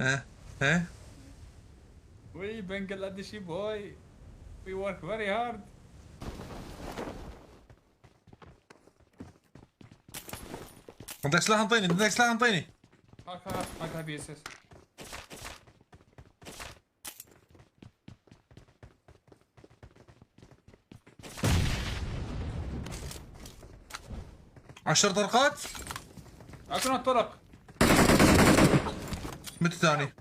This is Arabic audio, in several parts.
ها ها. We Bangladeshi boy. We work very hard. عندك سلاح انطيني، عندك سلاح انطيني. هاك بي اس اس. 10 طلقات. اكون الطرق. متى ثاني؟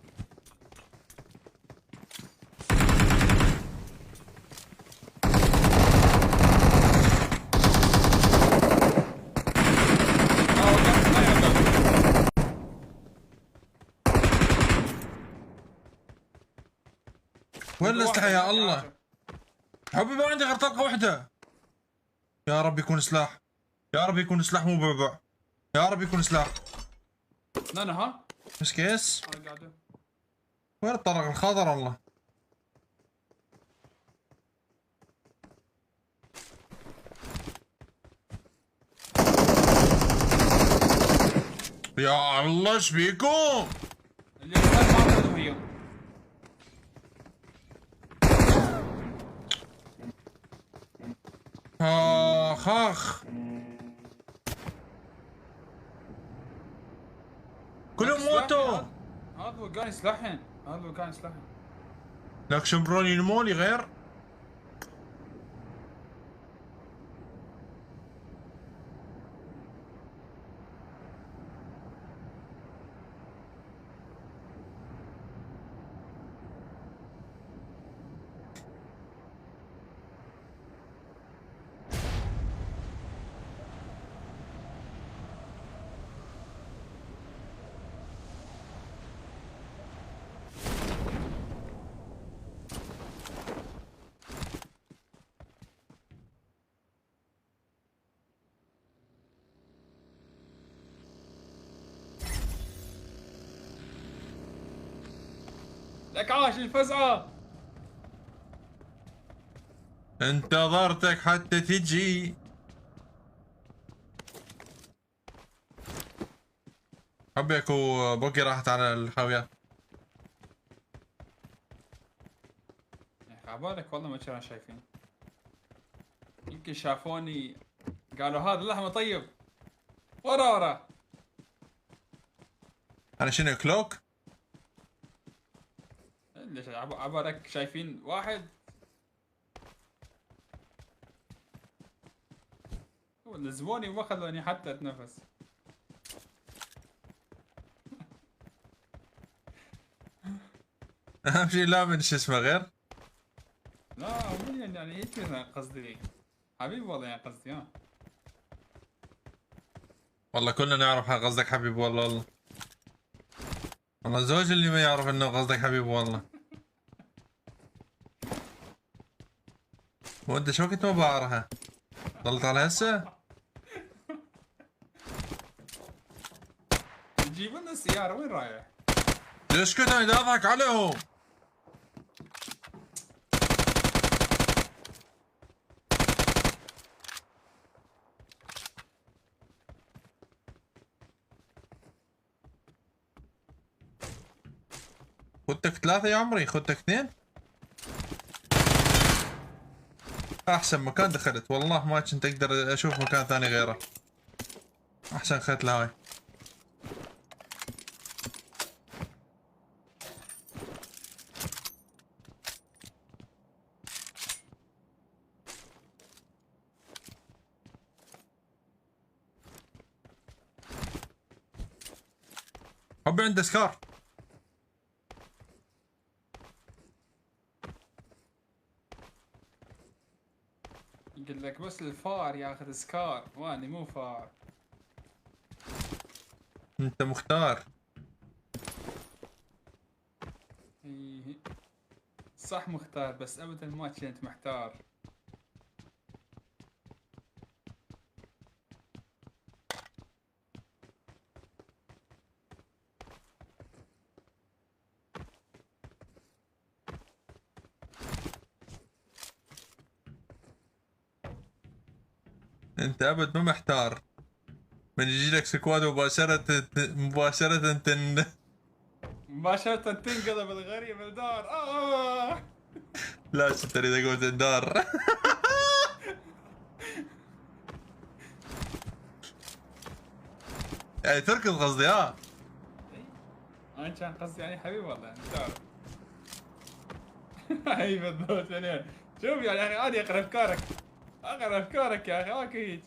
وين الاسلحه يا الله؟ حبيبي ما عندي غير طلقه واحده. يا رب يكون سلاح، يا رب يكون سلاح مو بعبع، يا رب يكون سلاح. انا ها بس كيس. انا قاعد. وين الطلق الخضر والله؟ يا الله ايش بيكم؟ اللي ما عندهم هي. اخ كلهم موتوا. هذا وقاني سلاحين. هذا وقاني سلاحين. لك شمبروني المولي غير. لك عاش الفزعه. انتظرتك حتى تجي. حبي اكو بوكي راحت على الحاويات. عبالك والله ما كانوا شايفين. يمكن شافوني قالوا هذا اللحمه طيب. ورا. انا شنو كلوك؟ ليش عبالك شايفين واحد. لزموني وما خلوني حتى اتنفس. اهم شيء لا من شو اسمه غير. لا مو يعني هيك قصدي. حبيبي والله يعني قصدي ها. والله كلنا نعرف قصدك حبيب والله. والله زوج اللي ما يعرف انه قصدك حبيب والله. وانت شو كنت مبارها؟ ضلت على هسه؟ تجيب لنا السيارة وين رايح؟ اسكت انا دا اضحك عليهم. خدتك 3 يا عمري، خدتك 2. احسن مكان دخلت والله، ما كنت اقدر اشوف مكان ثاني غيره. احسن ختلة هاي. حبي عنده سكار. يقول لك بس الفار ياخذ سكار واني مو فار. انت مختار. إيه. صح مختار بس ابدا ما كنت محتار. انت ابد ما محتار. من يجي لك سكواد مباشرة مباشرة تنقذ بالغريب الدار. لا شفت اريد اقول الدار. يعني تركض قصدي ها. انا كان قصدي يعني حبيبي والله يعني تعرف. اي بالضبط يعني. شوف يعني يا اخي انا اقرا افكارك. اقرا افكارك يا اخي ماكو هيك.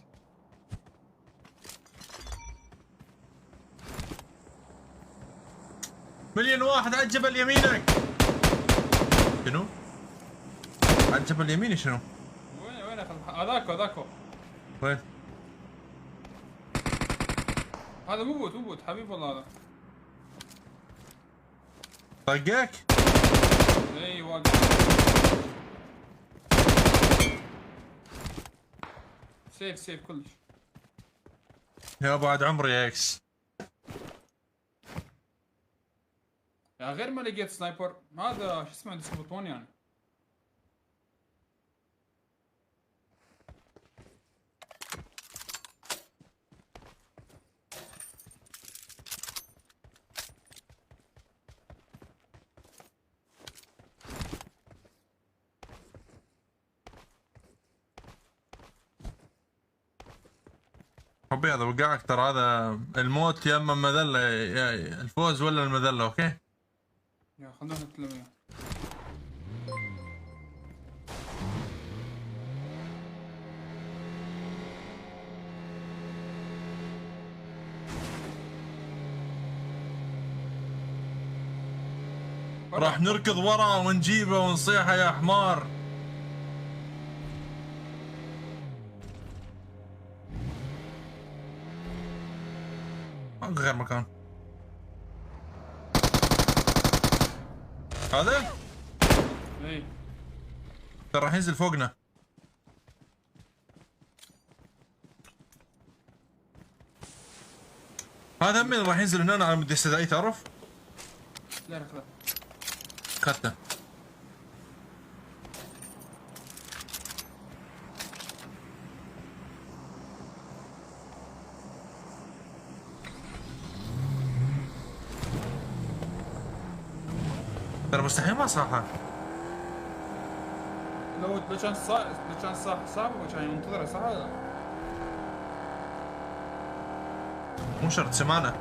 مليون واحد على الجبل يمينك. شنو؟ على الجبل اليميني شنو؟ وين هذاكو. وين؟ هذا مو بوت حبيب والله هذا. طقك؟ اي واقف. سيف كلش. يا بعد عمري يا اكس. يا غير ما لقيت سنايبر هذا شو اسمه ديسكوبون يعني. حبي هذا وقعك ترى، هذا الموت يا اما مذله، يا الفوز ولا المذله. اوكي يا خلونا نتكلم وياه. راح نركض ورا ونجيبه ونصيحه يا حمار. ماكو غير مكان. هذا اي ترى راح ينزل فوقنا. هذا من راح ينزل هنا على مود استدعي تعرف؟ لا خلاص. اخذته. ترى مستحيل ما صاحه. لو كان صاحبه كان ينتظره صح ولا لا؟ مو شرط سمانه.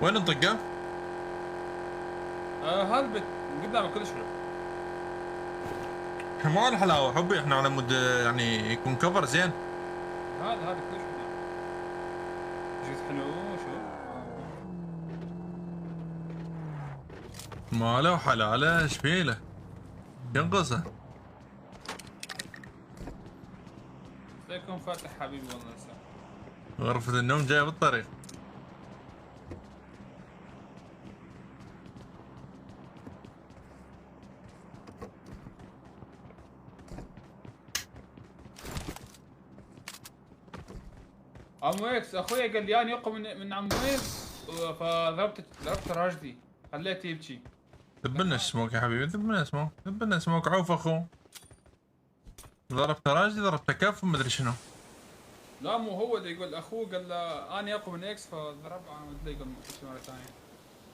وين نطقه؟ هذا البيت قدامك كلش حلو. احنا مو على حلاوه حبي، احنا على مود يعني يكون كفر زين. هذا كلش حلو. جيت حلو شو؟ ماله وحلاله ايش فيله؟ ينقصه. فيكون فاتح حبيبي والله لسه. غرفة النوم جايه بالطريق. عمو اكس اخويا قال لي اني يقوم من عمو اكس فضربت راجلي خليته يبكي. ذب لنا سموك يا حبيبي، ذب لنا سموك، ذب لنا سموك. عوف اخو. ضربت راجلي، ضربت كف ومدري شنو. لا مو هو اللي يقول اخوه قال له اني اقوم من اكس فضرب عمود يقول مره ثانيه.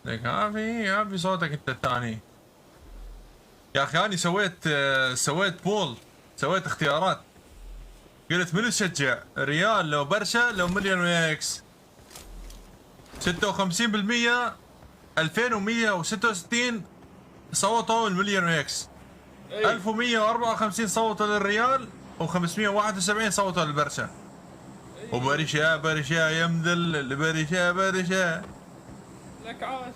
لك ما في صوتك انت الثاني. يا اخي انا سويت بول، سويت اختيارات. قلت منو تشجع؟ ريال لو برشا لو مليون اكس. 56% 2166 صوتوا المليون اكس. 1154 صوتوا للريال و571 صوتوا للبرشا. وبرشا يمذل برشا. لك عاش.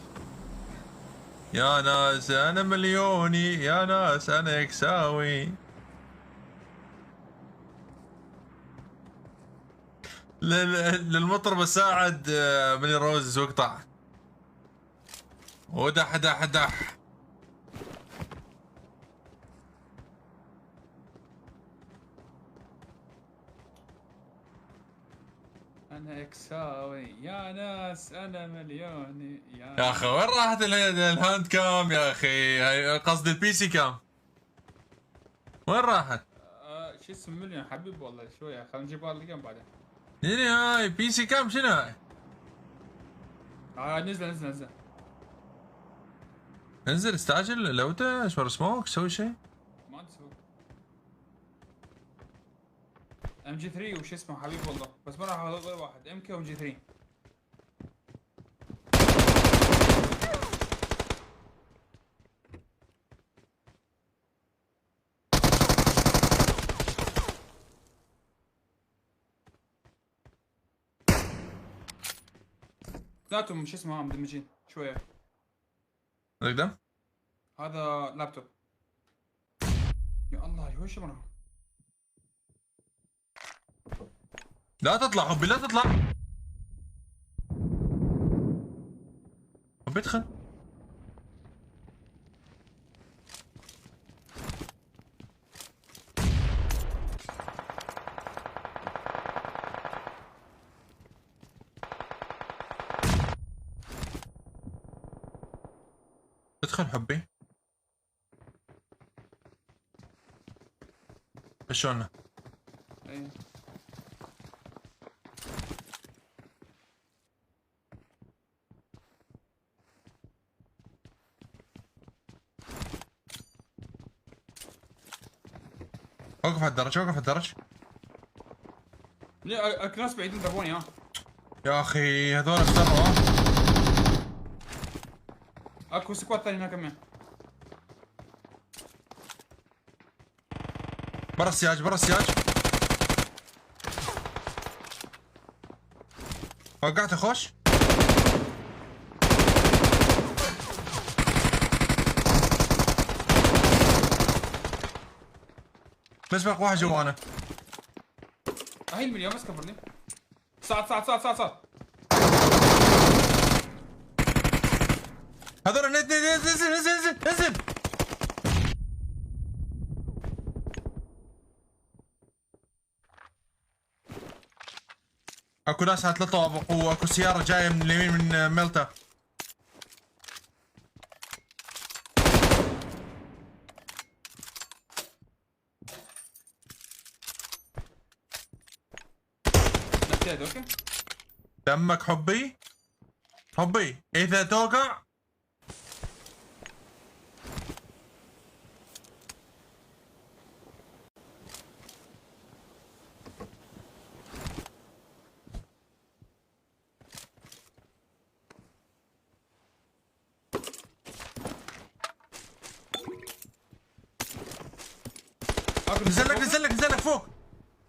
يا ناس انا مليوني، يا ناس انا اكساوي. للمطرب الساعد من الروز واقطع ودح دح دح. انا اكساوي يا ناس انا مليوني يا اخي وين راحت الهاند كام يا اخي؟ قصدي البي سي كام وين راحت؟ شو شو اسمه مليون حبيب والله شويه خلينا نجيب هذا الجيم بعدين. شنو هاي بي سي كام شنو هاي؟ نزل. انزل استعجل لوته اشبر سموك سوي شيء. ما تسوي ام جي 3 وش اسمه حبيب والله، بس ما راح اخذ غير واحد ام كي وام جي 3. اثنيناتهم شو اسمه مدمجين شويه. تقدم؟ هذا لابتوب. يا الله وش امره؟ لا تطلع حبي لا تطلع. حبي ادخل. ادخل حبي. شلونه؟ ايه وقف على الدرج وقف على الدرج. ليه الناس بعيدين ضربوني ها؟ يا اخي هذول افتروا ها. اكو سكواد ثاني هناك كمان. برا السياج برا السياج. وقعت اخش. بس بقى واحد جوانا. هاي المليون بس كفرني. صعد. هذول نزل. اكو ناس على 3 طوابق واكو سيارة جاية من اليمين من ملتا. نتياد اوكي. دمك حبي اذا توقع نزل لك فوق.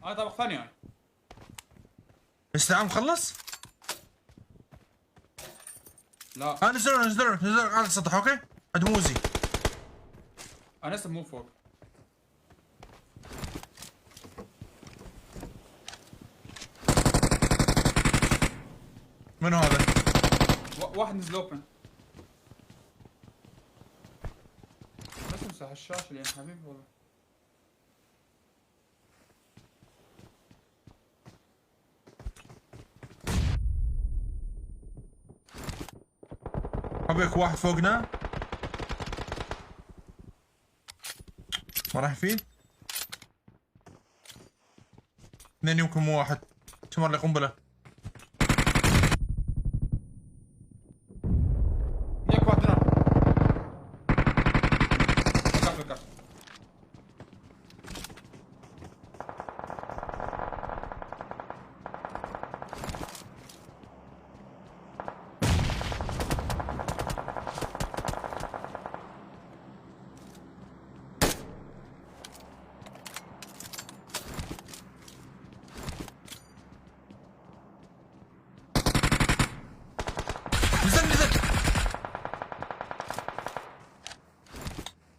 طبق ثاني هاي. استعام مخلص؟ لا نزلوا على السطح اوكي؟ عند موزي. انا لسه مو فوق. منو هذا؟ واحد نزل اوبن. بس امسح الشاشة يا حبيبي والله. حبيك واحد فوقنا ما راح يفيد. 2 يمكن مو واحد. تمر لي قنبلة. ياك واحد هنا. وقعت.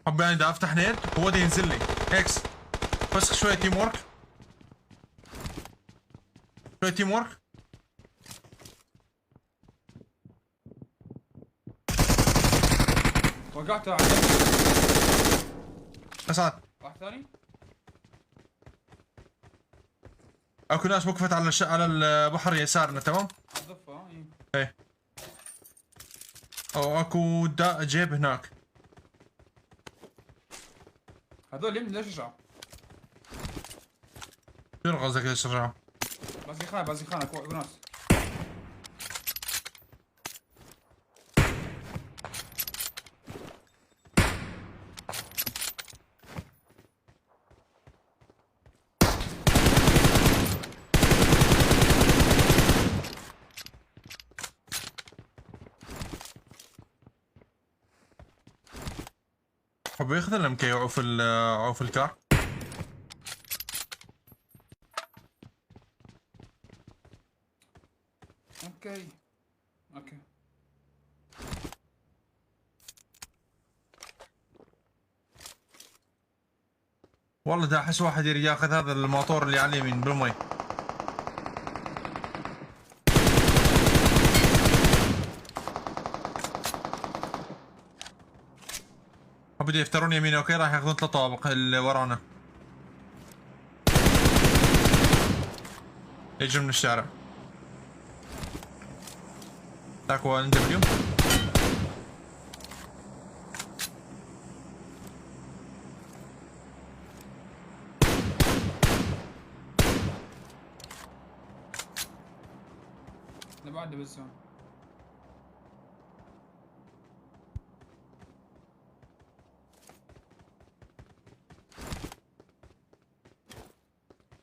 حبي انا دا افتح نيد هو دا ينزل لي هيكس. بس شوية تيم ورك. وقعت على اسعد. واحد ثاني. اكو ناس وقفت على على البحر يسارنا تمام؟ على الضفة ايه. او اكو جيب هناك. هذول يمين ليش يرجعوا؟ شنو قصدك ليش رجعوا؟ بازي خان اكو ناس. حب ياخذ الام كي وعوف عوف الكار. اوكي. والله دا احس واحد يريد ياخذ هذا الموتور اللي على اليمين بالمي. بدي يفترون يمين. اوكي راح ياخذون 3 طوابق اللي ورانا. يجي من الشارع. اكو ان دبليو. اللي بعده بالزون.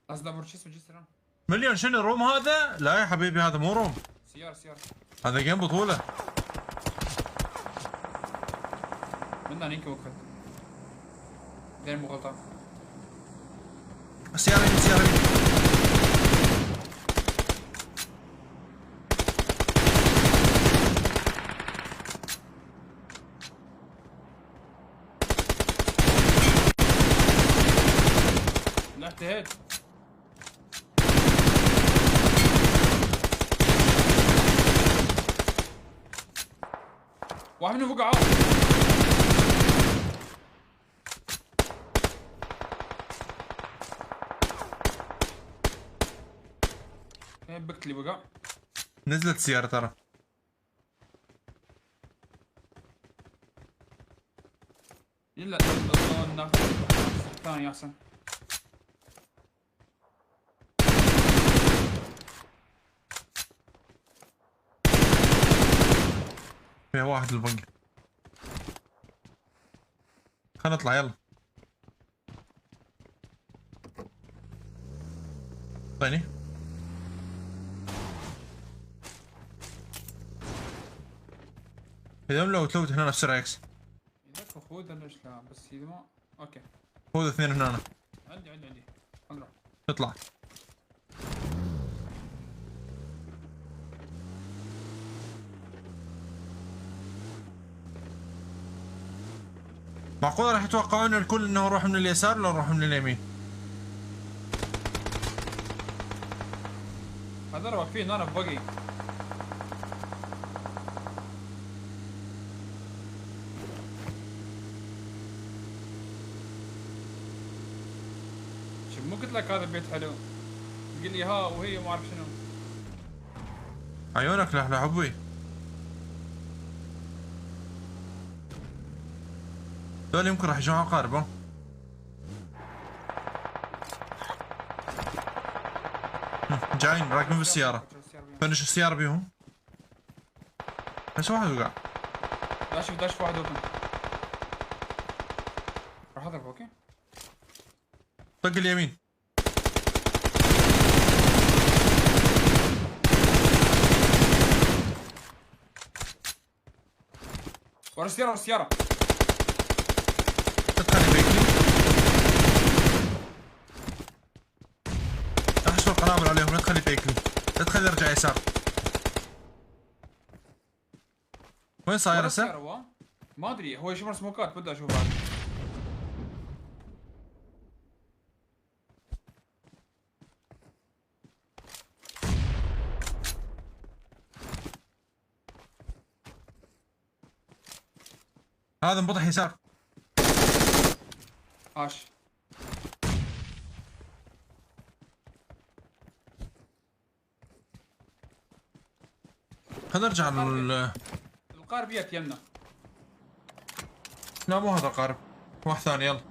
قصده برشيس وجسران. مليون شنو الروم هذا؟ لا يا حبيبي هذا مو روم. سيارة. هذا جيم بطولة. من هنيك وقفت. دين مو غلطان. سيارة يمين سيارة يمين. لا اجتهد. واحد منهم وقع. بكت اللي وقع. نزلت السيارة ترى. لا ناخذ الثاني احسن. فيها واحد البنك. خلينا نطلع يلا. طيني. اذا لو تلوت هنا نفس اكس. اذا خذ ليش لا بس اذا ما اوكي. خذ 2 هنا. عندي نروح. اطلع. معقول راح يتوقعون الكل انه نروح من اليسار ولا نروح من اليمين؟ هذول واقفين انا ببقي. شوف مو قلت لك هذا البيت حلو. تقول لي ها وهي ما اعرف شنو. عيونك لا حبي. دول يمكن راح يجون عقارب. جايين راكبين بالسيارة. فنش السيارة بيهم. بس واحد وقع. داش واحد اوبن. راح اضرب اوكي. طق اليمين. ورا السيارة. لا تخلي بيكلي. احشر القنابل عليهم. لا تخلي بيكلي. لا تخلي يرجع يسار. وين صاير هسه؟ ما ادري هو يشوف سموكات بدي اشوف بعد. هذا انبطح يسار. عاش. خلينا نرجع القارب يت يمنا. لا مو هذا قارب. واحد ثاني يلا.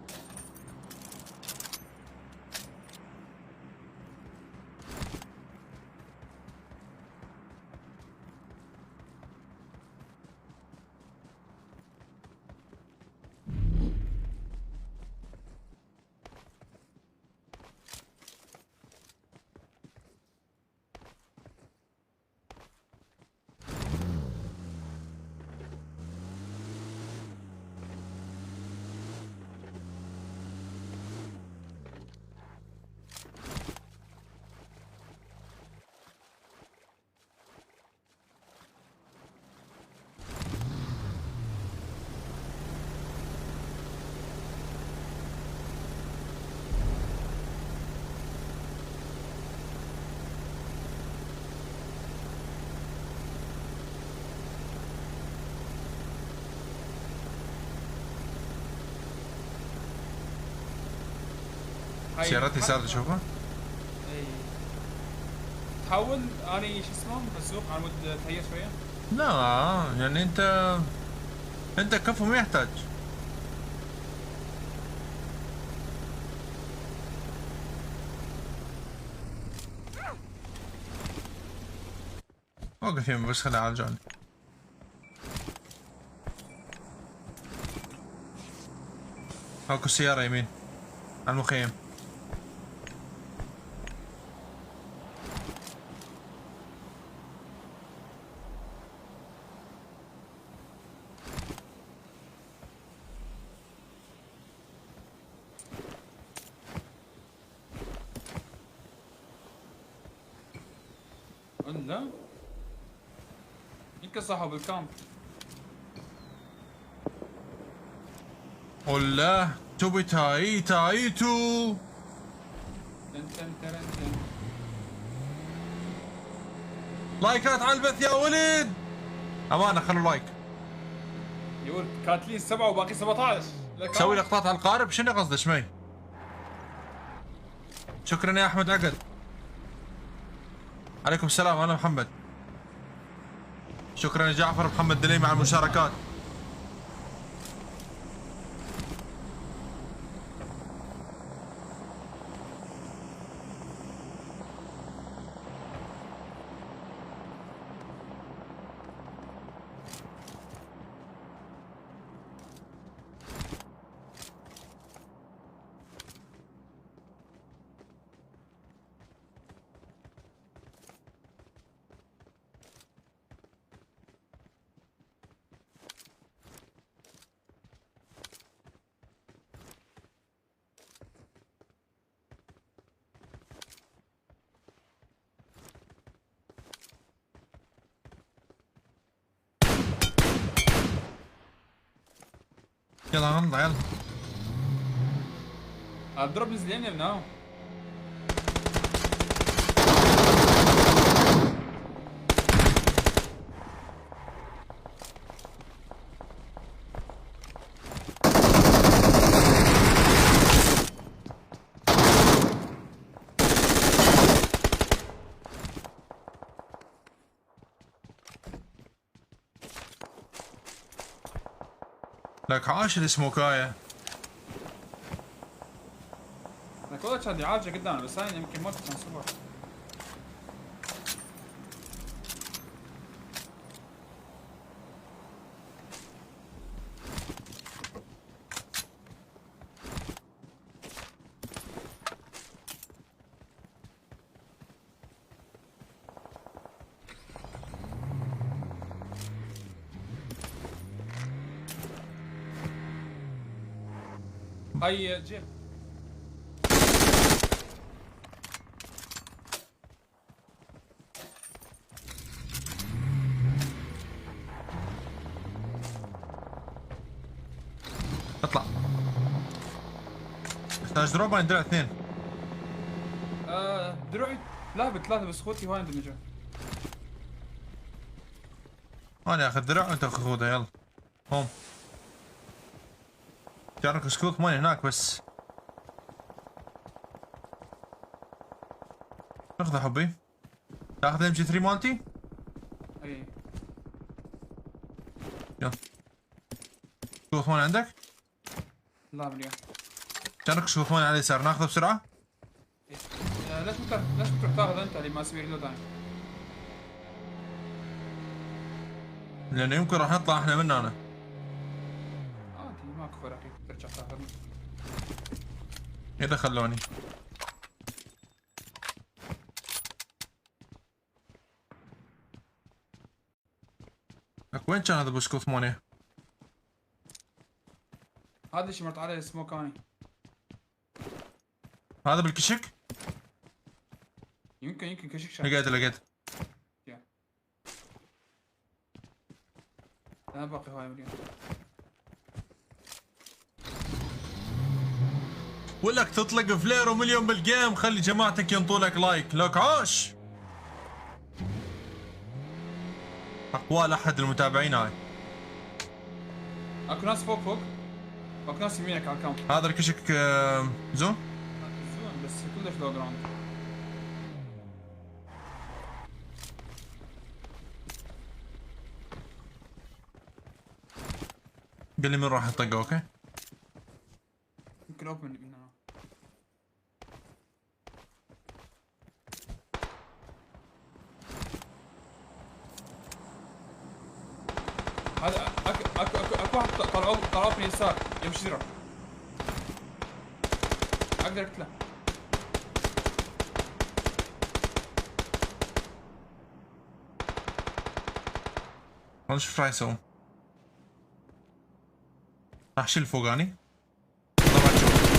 هاي سيارات يسار تشوفها؟ اي تحاول اني شو اسمه بالسوق على مود تهيأ شويه. لا يعني انت كفو ما يحتاج. وقف يمي بس خليه على الجانب. اكو سيارة يمين على المخيم. لا يمكن صحوا بالكامب. ولا توبي تايتو. تن تن تن تن. لايكات على البث يا ولد. امانة خلوا لايك. يقول كاتلين 7 وباقي 17. سوي لقطات على القارب. شنو قصده شمي؟ شكرا يا احمد عقد. عليكم السلام. انا محمد. شكرا يا جعفر محمد دليمي على المشاركات. يلا نطلع يلا. الدروب نزل يعني من هون. لك عاش السموكايه. لك والله كان عالجه قدامنا بس هاي يمكن ما كان سوبر. هاي جيب اطلع. احتاج دروب عندنا اثنين. دروعي لا بثلاثه بس خوتي هاي عندهم مجال. انا اخذ درع وانت اخذ خوذه. يلا هوم. تعرف سكوت ماني هناك بس. اخذ حبي. تاخذ ام جي 3 مالتي؟ اي يلا. سكوت ماني عندك؟ لا مليون. تعرف سكوت ماني على اليسار ناخذه بسرعه؟ ليش بتروح تاخذ انت اللي ما اسوي ريلود انا؟ لانه يمكن راح نطلع احنا من هنا. عادي ماكو فرق ترجع تاخذني. اذا خلوني. لك وين كان هذا ابو سكوت ماني؟ هذا اللي مرت عليه سموك اني. هذا بالكشك؟ يمكن كشك شاف. لقيت. لا باقي هاي مليون. ولك تطلق فلير ومليون بالجيم. خلي جماعتك ينطوا لك لايك. لك عاش. اقوال احد المتابعين هاي. اكو ناس فوق اكو ناس يمينك على الكامب. هذا الكشك زون. زون كلش لو جراوند. قال لي من راح يطق. اوكي يمكن اوبن من هنا. هذا اكو واحد طلعوا من اليسار يمشي شجره. اقدر اقتله. ما شوف راح يسوون. راح شيل فوقاني. طبعا شوف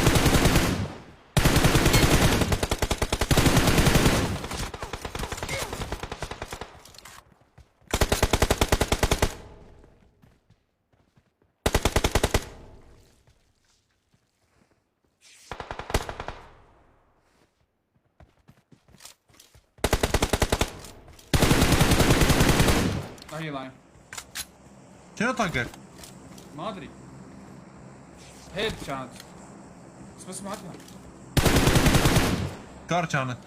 هي لاين. شنو طقك؟ ما ادري. هيد كانت بس ما ادري. كار كانت.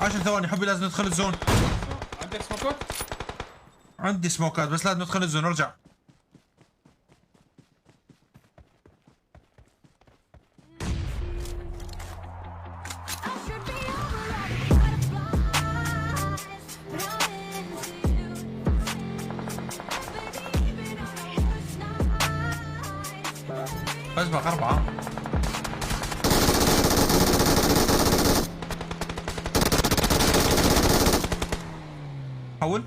عشر ثواني حبي لازم ندخل الزون. عندك سموكات؟ عندي سموكات بس لازم ندخل الزون. ارجع. اسبق 4. حول.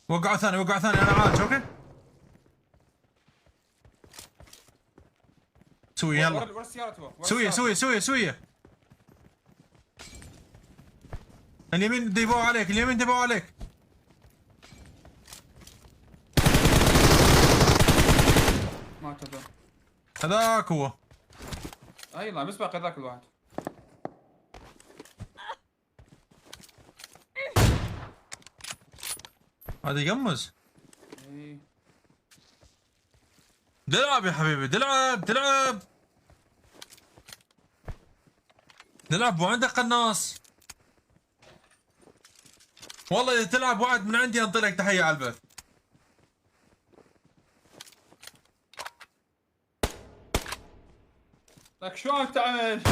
وقعوا ثاني انا عايش. اوكي سوي يلا. ورا السيارة سوية اليمين ديبوا عليك. ما تدري. هذاك هو. هاي لا بس باقي ذاك الواحد. هذا يقمز. اي تلعب يا حبيبي تلعب وعندك قناص. والله اذا تلعب وعد من عندي انطي لك تحيه على البث. لك شلون تعمل؟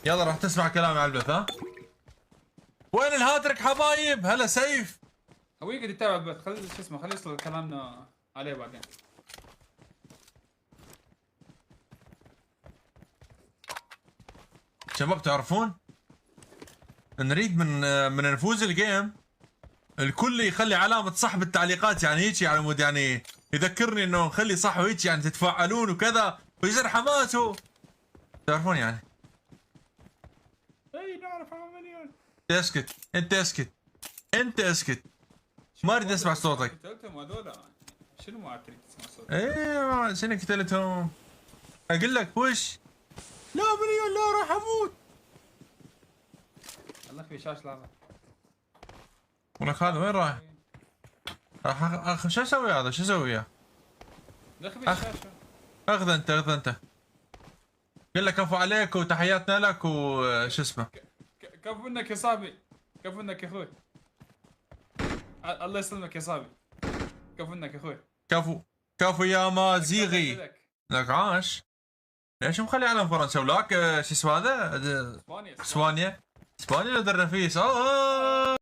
يلا راح تسمع كلامي على البث. ها وين الهاتريك حبايب؟ هلا سيف. هو يقعد يتابع البث. خلي شو اسمه خلي يوصل كلامنا عليه بعدين. شباب تعرفون نريد من نفوز الجيم الكل يخلي علامة صح بالتعليقات. يعني هيك على مود يعني يذكرني انه نخلي صح وهيك يعني تتفاعلون وكذا ويصير حماسه. تعرفون يعني. اي نعرف عمليا. انت اسكت. ما اريد اسمع صوتك. قتلتهم هذول. شنو ما تريد تسمع صوتك؟ ايه شنو قتلتهم؟ اقول لك وش؟ لا مليون لا راح اموت. الله في شاش لعبة. ولك هذا وين راح؟ راح شو اسوي هذا؟ شو اسوي وياه؟ دخل الشاشة. اخذ انت. قل لك كفو عليك وتحياتنا لك وش اسمه. كفو منك يا صاحبي. كفو منك يا اخوي. الله يسلمك يا صاحبي. كفو منك يا اخوي. كفو يا مازيغي. لك عاش. ليش مخلي علم فرنسا ولاك شو اسمه هذا؟ اسبانيا. اسبانيا لدى الرفيس.